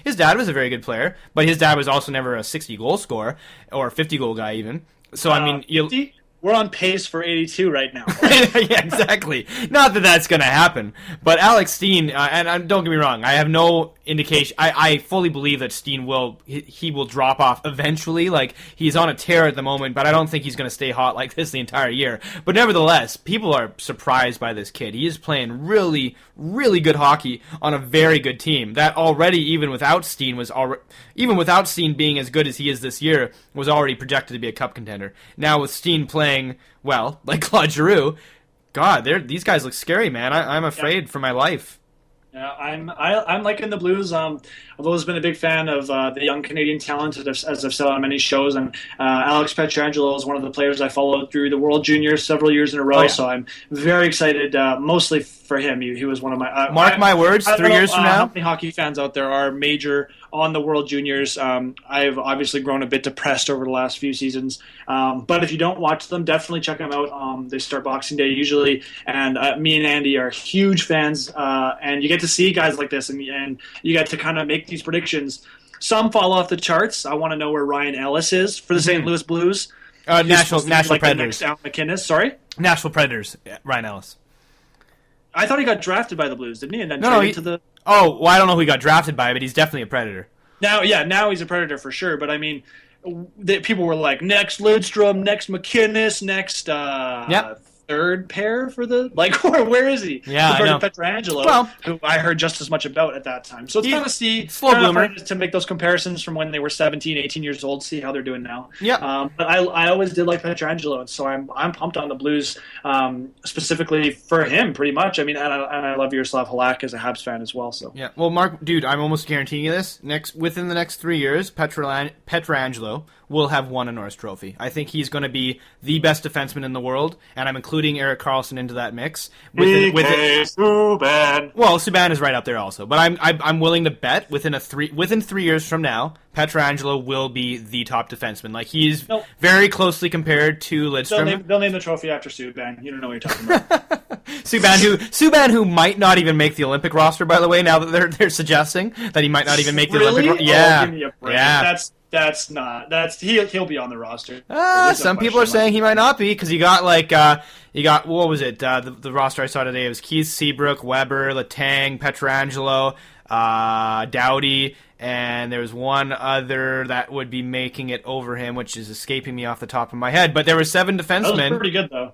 His dad was a very good player, but his dad was also never a 60-goal scorer or a 50-goal guy even. So, I mean... 50? We're on pace for 82 right now. Yeah, exactly. Not that that's going to happen. But Alex Steen, and don't get me wrong, I have no indication. I fully believe that Steen will drop off eventually. Like, he's on a tear at the moment, but I don't think he's going to stay hot like this the entire year. But nevertheless, people are surprised by this kid. He is playing really, really good hockey on a very good team. That already, even without Steen being as good as he is this year, was already projected to be a cup contender. Now with Steen playing well, like Claude Giroux, God, these guys look scary, man. I'm afraid for my life. Yeah, I'm liking the Blues. I've always been a big fan of the young Canadian talent, as I've said on many shows. And Alex Pietrangelo is one of the players I followed through the World Juniors several years in a row. Oh, yeah. So I'm very excited, mostly for him. He was one of my... Mark my words, 3 years from now. How many hockey fans out there are major on the World Juniors? I've obviously grown a bit depressed over the last few seasons. But if you don't watch them, definitely check them out. They start Boxing Day usually. And me and Andy are huge fans. And you get to see guys like this, and you get to kind of make these predictions. Some fall off the charts. I want to know where Ryan Ellis is for the St. Louis Blues. National like Predators. The next Al McInnes. Sorry? Nashville Predators, Ryan Ellis. I thought he got drafted by the Blues, didn't he? And then to the... Oh, well, I don't know who he got drafted by, but he's definitely a Predator. Now he's a Predator for sure. But I mean, people were like, next Lidstrom, next McInnes, next third pair for the... Like, where is he? Yeah, compared to Pietrangelo, who I heard just as much about at that time. So it's kind of slow bloomer to make those comparisons from when they were 17, 18 years old, see how they're doing now. Yeah. But I always did like Pietrangelo, and so I'm pumped on the Blues specifically for him, pretty much. I mean, and I love Yaroslav Halak as a Habs fan as well. So yeah. Well, Mark, dude, I'm almost guaranteeing you this. Within the next 3 years, Pietrangelo will have won a Norris Trophy. I think he's going to be the best defenseman in the world, and I'm including Erik Karlsson into that mix. Subban. Well, Subban is right up there also, but I'm willing to bet within 3 years from now, Pietrangelo will be the top defenseman. Like, he's very closely compared to Lidstrom. They'll name the trophy after Subban. You don't know what you're talking about. Subban, who might not even make the Olympic roster, by the way. Now that they're suggesting that he might not even make the Olympic roster. Yeah, give me a break. Yeah. He'll be on the roster. Some people are saying he might not be because you got what was it? The roster I saw today was Keith Seabrook, Weber, Letang, Pietrangelo, Doughty, and there was one other that would be making it over him, which is escaping me off the top of my head. But there were 7 defensemen. That was pretty good though.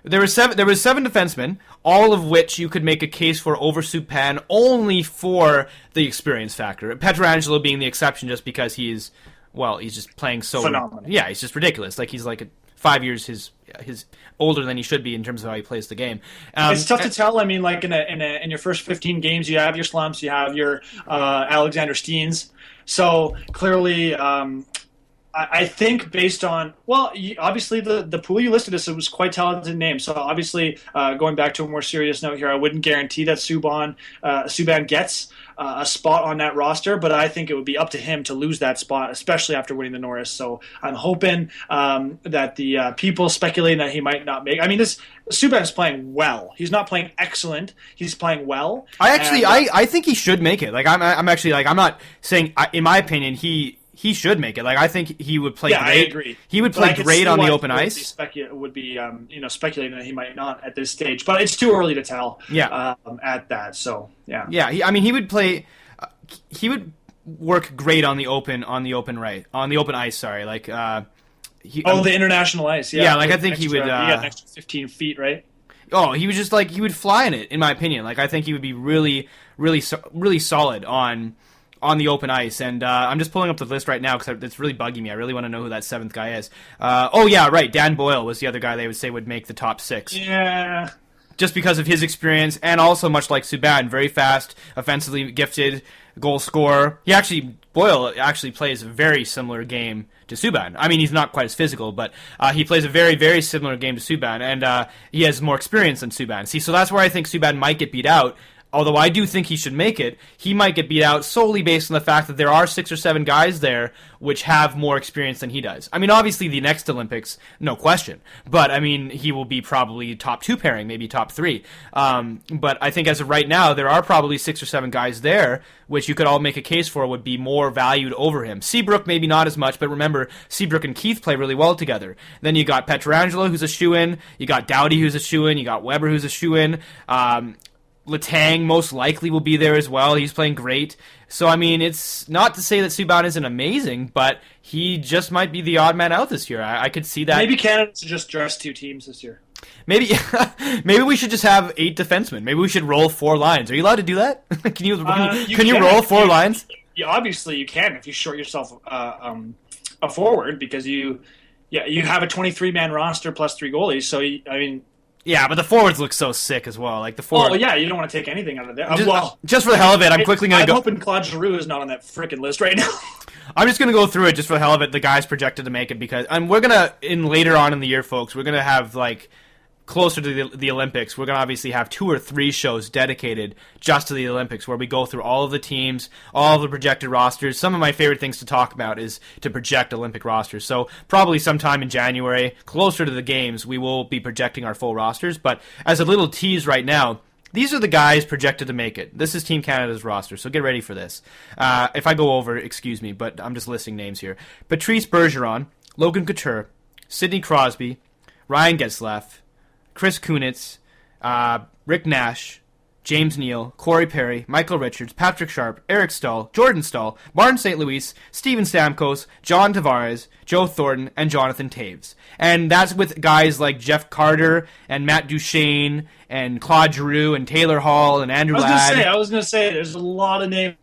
There was seven defensemen, all of which you could make a case for over Subban only for the experience factor. Pietrangelo being the exception just because he's just playing so phenomenal. Yeah, he's just ridiculous. Like, he's like 5 years his older than he should be in terms of how he plays the game. It's tough to tell. I mean, like in your first 15 games, you have your slumps, you have your Alexander Steens. So clearly, I think based on, obviously the pool you listed us, it was quite talented names. So obviously, going back to a more serious note here, I wouldn't guarantee that Subban gets a spot on that roster, but I think it would be up to him to lose that spot, especially after winning the Norris. So I'm hoping that the people speculating that he might not make. I mean, Subban's playing well. He's not playing excellent. He's playing well. I think he should make it. Like, I'm not saying, in my opinion, he should make it. Like, I think he would play great. I agree. He would play great on the open ice. Would be speculating that he might not at this stage, but it's too early to tell. Yeah. At that, so yeah. Yeah, he would play. He would work great on the open ice. Sorry, like the international ice. Yeah. Yeah, like I think he would. He got an extra 15 feet, right? Oh, he was just like he would fly in it. In my opinion, like I think he would be really, really, really solid on the open ice, and I'm just pulling up the list right now because it's really bugging me. I really want to know who that 7th guy is. Dan Boyle was the other guy they would say would make the top 6. Yeah. Just because of his experience, and also much like Subban, very fast, offensively gifted, goal scorer. Boyle actually plays a very similar game to Subban. I mean, he's not quite as physical, but he plays a very, very similar game to Subban, and he has more experience than Subban. See, so that's where I think Subban might get beat out. although I do think he should make it, he might get beat out solely based on the fact that there are 6 or 7 guys there which have more experience than he does. I mean, obviously the next Olympics, no question, but I mean, he will be probably top 2 pairing, maybe top 3. But I think as of right now, there are probably 6 or 7 guys there which you could all make a case for would be more valued over him. Seabrook maybe not as much, but remember, Seabrook and Keith play really well together. Then you got Pietrangelo, who's a shoo-in. You got Doughty, who's a shoo-in. You got Weber, who's a shoo-in. Letang most likely will be there as well. He's playing great. So, I mean, it's not to say that Subban isn't amazing, but he just might be the odd man out this year. I could see that. Maybe Canada should just dress 2 teams this year. Maybe we should just have 8 defensemen. Maybe we should roll 4 lines. Are you allowed to do that? Can you roll 4 lines? Obviously, you can if you short yourself a forward because you have a 23-man roster plus 3 goalies. So, I mean... Yeah, but the forwards look so sick as well. Like the forward. Oh yeah, you don't want to take anything out of there. Just for the hell of it, I'm quickly going to go. I'm hoping Claude Giroux is not on that freaking list right now. I'm just going to go through it just for the hell of it. The guys projected to make it because, and we're gonna later on in the year, folks. We're gonna have like closer to the Olympics. We're gonna obviously have 2 or 3 shows dedicated just to the Olympics, where we go through all of the teams, all of the projected rosters. Some of my favorite things to talk about is to project Olympic rosters. So probably sometime in January, closer to the games, we will be projecting our full rosters. But as a little tease right now, these are the guys projected to make it. This is Team Canada's roster, so get ready for this. If I go over, excuse me, but I'm just listing names here. Patrice Bergeron, Logan Couture, Sidney Crosby, Ryan Getzlaf, Chris Kunitz, Rick Nash, James Neal, Corey Perry, Michael Richards, Patrick Sharp, Eric Stahl, Jordan Stahl, Martin St. Louis, Steven Stamkos, John Tavares, Joe Thornton, and Jonathan Toews. And that's with guys like Jeff Carter and Matt Duchene and Claude Giroux and Taylor Hall and Andrew Ladd. I was going to say, there's a lot of names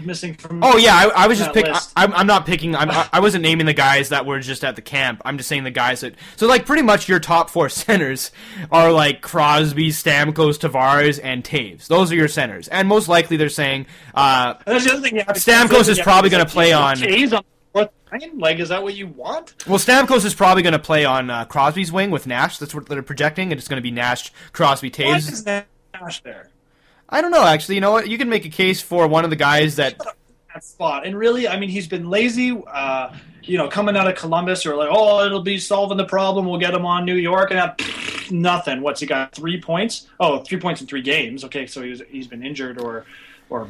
missing from. Oh yeah, I was just picking. I'm not picking. I wasn't naming the guys that were just at the camp. I'm just saying the guys that. So like pretty much your top 4 centers are like Crosby, Stamkos, Tavares, and Toews. Those are your centers, and most likely they're saying that's the other thing Stamkos is probably going to play on. Toews on the 4th line? Like, is that what you want? Well, Stamkos is probably going to play on Crosby's wing with Nash. That's what they're projecting, and it's going to be Nash, Crosby, Toews. Why is Nash there? I don't know, actually. You know what? You can make a case for one of the guys that spot. And really, I mean, he's been lazy, coming out of Columbus or like, oh, it'll be solving the problem. We'll get him on New York and nothing. What's he got? 3 points? Oh, 3 points in 3 games. Okay, so he's been injured or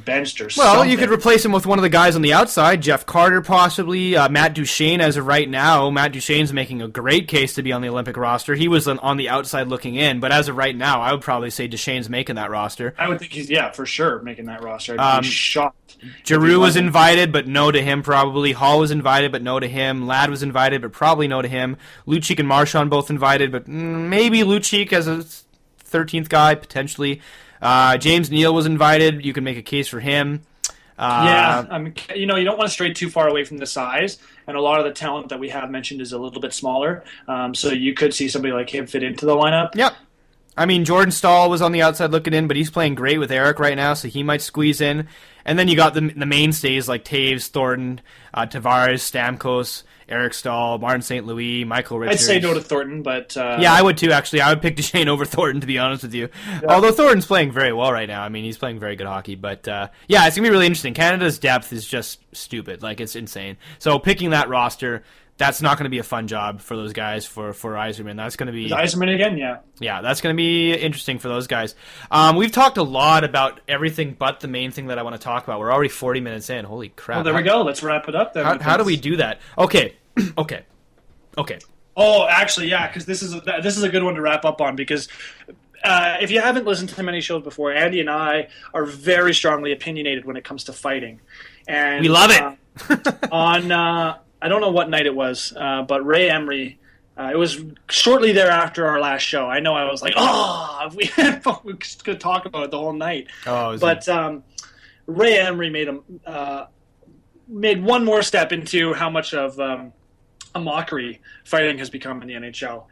benched or something. Well, you could replace him with one of the guys on the outside, Jeff Carter possibly, Matt Duchene as of right now. Matt Duchene's making a great case to be on the Olympic roster. He was on the outside looking in, but as of right now, I would probably say Duchene's making that roster. I would think he's, for sure making that roster. I'd be shocked. Giroux was invited, but no to him probably. Hall was invited, but no to him. Ladd was invited, but probably no to him. Lucic and Marchand both invited, but maybe Lucic as a 13th guy, potentially. James Neal was invited. You can make a case for him. You don't want to stray too far away from the size, and a lot of the talent that we have mentioned is a little bit smaller. So you could see somebody like him fit into the lineup. Yep. I mean, Jordan Stahl was on the outside looking in, but he's playing great with Eric right now, so he might squeeze in. And then you got the mainstays like Toews, Thornton, Tavares, Stamkos, Eric Stahl, Martin St. Louis, Michael Richards. I'd say no to Thornton, but... Yeah, I would too, actually. I would pick Duchene over Thornton, to be honest with you. Yeah. Although Thornton's playing very well right now. I mean, he's playing very good hockey. But, it's going to be really interesting. Canada's depth is just stupid. Like, it's insane. So picking that roster... That's not going to be a fun job for those guys, for Yzerman. That's going to be... Yzerman again, yeah. Yeah, that's going to be interesting for those guys. We've talked a lot about everything but the main thing that I want to talk about. We're already 40 minutes in. Holy crap. Well, there we go. Let's wrap it up then. How do we do that? Okay. Oh, actually, yeah, because this is a good one to wrap up on because... if you haven't listened to many shows before, Andy and I are very strongly opinionated when it comes to fighting. And we love it! I don't know what night it was, but Ray Emery, it was shortly thereafter our last show. I know I was like, we could talk about it the whole night. Ray Emery made one more step into how much of a mockery fighting has become in the NHL.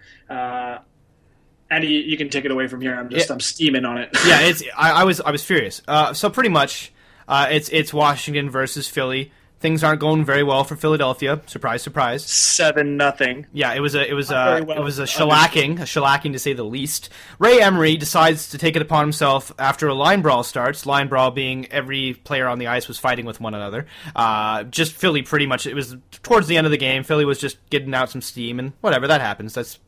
Andy, you can take it away from here. I'm steaming on it. Yeah, I was furious. So pretty much, it's Washington versus Philly. Things aren't going very well for Philadelphia. Surprise, surprise. 7-0. Yeah, it was a shellacking to say the least. Ray Emery decides to take it upon himself after a line brawl starts. Line brawl being every player on the ice was fighting with one another. Just Philly pretty much. It was towards the end of the game. Philly was just getting out some steam, and whatever, that happens.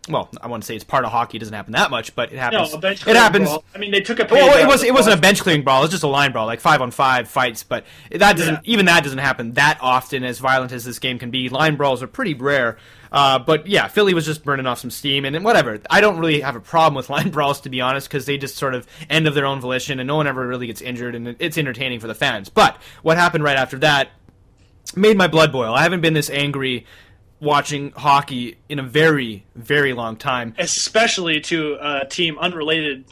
Well, I want to say it's part of hockey. It doesn't happen that much, but it happens. No, a bench it happens. Brawl. I mean, they took a. Well, it wasn't a bench clearing brawl. It was just a line brawl, like 5-on-5 fights. But that doesn't even that doesn't happen that often. As violent as this game can be, line brawls are pretty rare. But yeah, Philly was just burning off some steam, and whatever. I don't really have a problem with line brawls, to be honest, because they just sort of end of their own volition, and no one ever really gets injured, and it's entertaining for the fans. But what happened right after that made my blood boil. I haven't been this angry watching hockey in a very, very long time. Especially to a team unrelated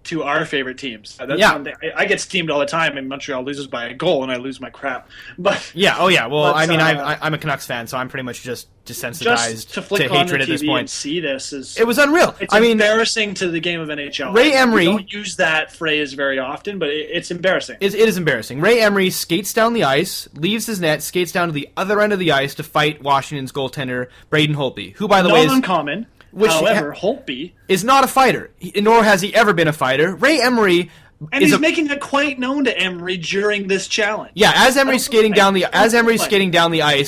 to our favorite teams. That's Yeah. one thing. I get steamed all the time, and Montreal loses by a goal, and I lose my crap. But Yeah, oh yeah. Well, But, I mean, I'm a Canucks fan, so I'm pretty much just desensitized just to flick to on the hatred at this TV and point. see this is It was unreal. it's I mean, embarrassing to the game of NHL. Ray Emery- We don't use that phrase very often, but it's embarrassing. it is embarrassing. Ray Emery skates down the ice, leaves his net, skates down to the other end of the ice to fight Washington's goaltender, Braden Holtby, who, by the way, Not uncommon. However, Holtby, is not a fighter, nor has he ever been a fighter. Ray Emery and he's making it quite known to Emery during this challenge. Yeah, as Emery's skating down the ice,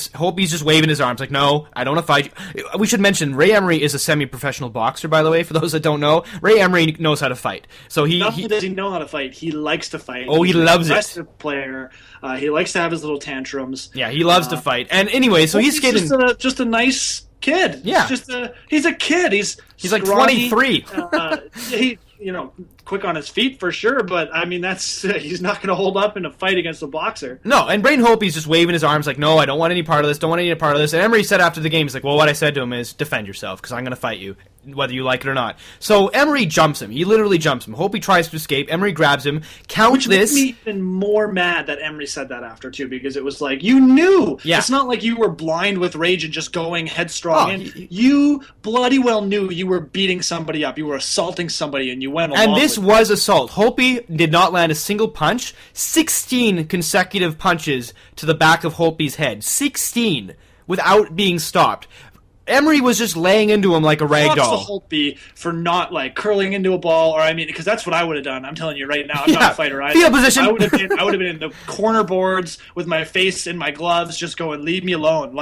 Holtby's just waving his arms like, "No, I don't want to fight you." We should mention Ray Emery is a semi-professional boxer, by the way. For those that don't know, Ray Emery knows how to fight. So Not only does he know how to fight, he likes to fight. Oh, he loves it. He's a aggressive player. He likes to have his little tantrums. Yeah, he loves to fight. And anyway, so he's skating. Just a nice kid. Yeah. He's a kid. He's like scrawny. 23. He quick on his feet for sure, but I mean he's not going to hold up in a fight against a boxer. No, and Braden Holtby's just waving his arms like, "No, I don't want any part of this. Don't want any part of this." And Emery said after the game, he's like, "Well, what I said to him is defend yourself because I'm going to fight you, whether you like it or not." So Emery jumps him. He literally jumps him. Holtby tries to escape. Emery grabs him. Which makes me even more mad that Emery said that after too, because it was like you knew. Yeah. It's not like you were blind with rage and just going headstrong in. You bloody well knew you were beating somebody up. You were assaulting somebody, and you went along. And this was assault. Holtby did not land a single punch. 16 consecutive punches to the back of Holtby's head. 16 without being stopped. Emery was just laying into him like a rag doll. Props to Holtby for not like curling into a ball, or because that's what I would have done. I'm telling you right now, I'm not a fighter either. Field position. I would have been in the corner boards with my face in my gloves, just going, "Leave me alone."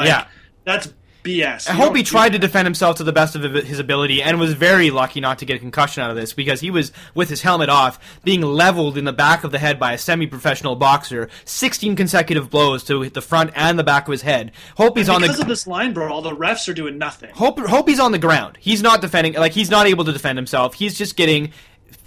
That's BS. I hope he tried to defend himself to the best of his ability and was very lucky not to get a concussion out of this because he was, with his helmet off, being leveled in the back of the head by a semi-professional boxer. 16 consecutive blows to hit the front and the back of his head. Because of this line brawl, the refs are doing nothing. Holtby's on the ground. He's not defending, he's not able to defend himself. He's just getting,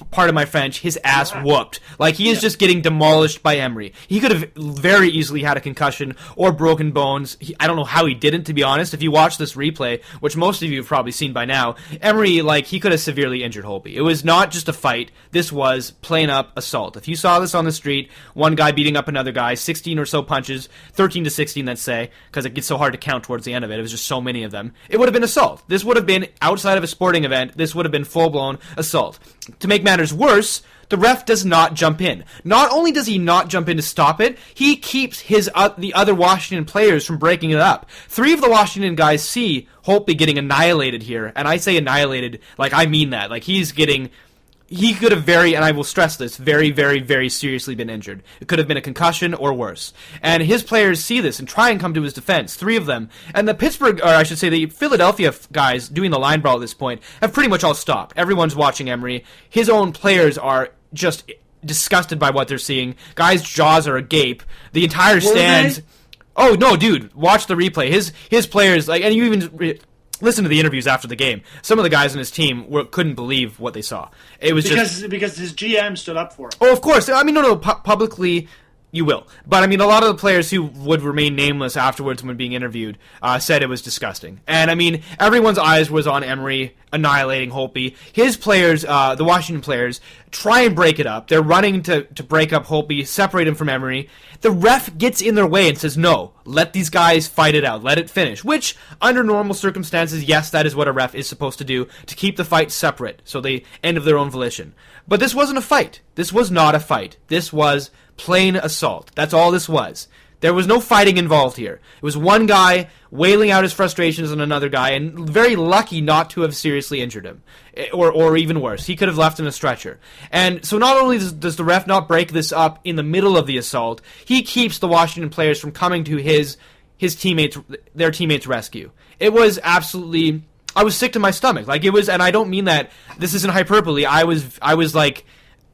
pardon my French, his ass whooped. He is just getting demolished by Emery. He could have very easily had a concussion or broken bones. I don't know how he didn't, to be honest. If you watch this replay, which most of you have probably seen by now, Emery, he could have severely injured Holtby. It was not just a fight. This was plain up assault. If you saw this on the street, one guy beating up another guy, 16 or so punches, 13 to 16, let's say, because it gets so hard to count towards the end of it. It was just so many of them. It would have been assault. This would have been, outside of a sporting event, this would have been full-blown assault. To make matters worse, the ref does not jump in. Not only does he not jump in to stop it, he keeps the other Washington players from breaking it up. 3 of the Washington guys see Holtby getting annihilated here, and I say annihilated, I mean that. He could have and I will stress this, very, very, very seriously been injured. It could have been a concussion or worse. And his players see this and try and come to his defense, 3 of them. And the the Philadelphia guys doing the line brawl at this point have pretty much all stopped. Everyone's watching Emery. His own players are just disgusted by what they're seeing. Guys' jaws are agape. The entire stands... Oh, no, dude, watch the replay. His players, and you even... Listen to the interviews after the game. Some of the guys on his team couldn't believe what they saw. It was because his GM stood up for him. Oh, of course. No. Publicly, you will. But a lot of the players who would remain nameless afterwards when being interviewed said it was disgusting. And everyone's eyes was on Emery annihilating Holtby. His players, the Washington players, try and break it up. They're running to break up Holtby, separate him from Emery. The ref gets in their way and says, "No, let these guys fight it out. Let it finish." Which, under normal circumstances, yes, that is what a ref is supposed to do, to keep the fight separate, so they end of their own volition. But this wasn't a fight. This was not a fight. This was plain assault. That's all this was. There was no fighting involved here. It was one guy wailing out his frustrations on another guy, and very lucky not to have seriously injured him. Or even worse, he could have left in a stretcher. And so not only does the ref not break this up in the middle of the assault, he keeps the Washington players from coming to their teammates' rescue. It was absolutely... I was sick to my stomach. Like, it was, and I don't mean that, this isn't hyperbole, I was like,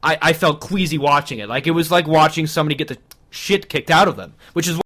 I felt queasy watching it. Like, it was like watching somebody get the shit kicked out of them, which is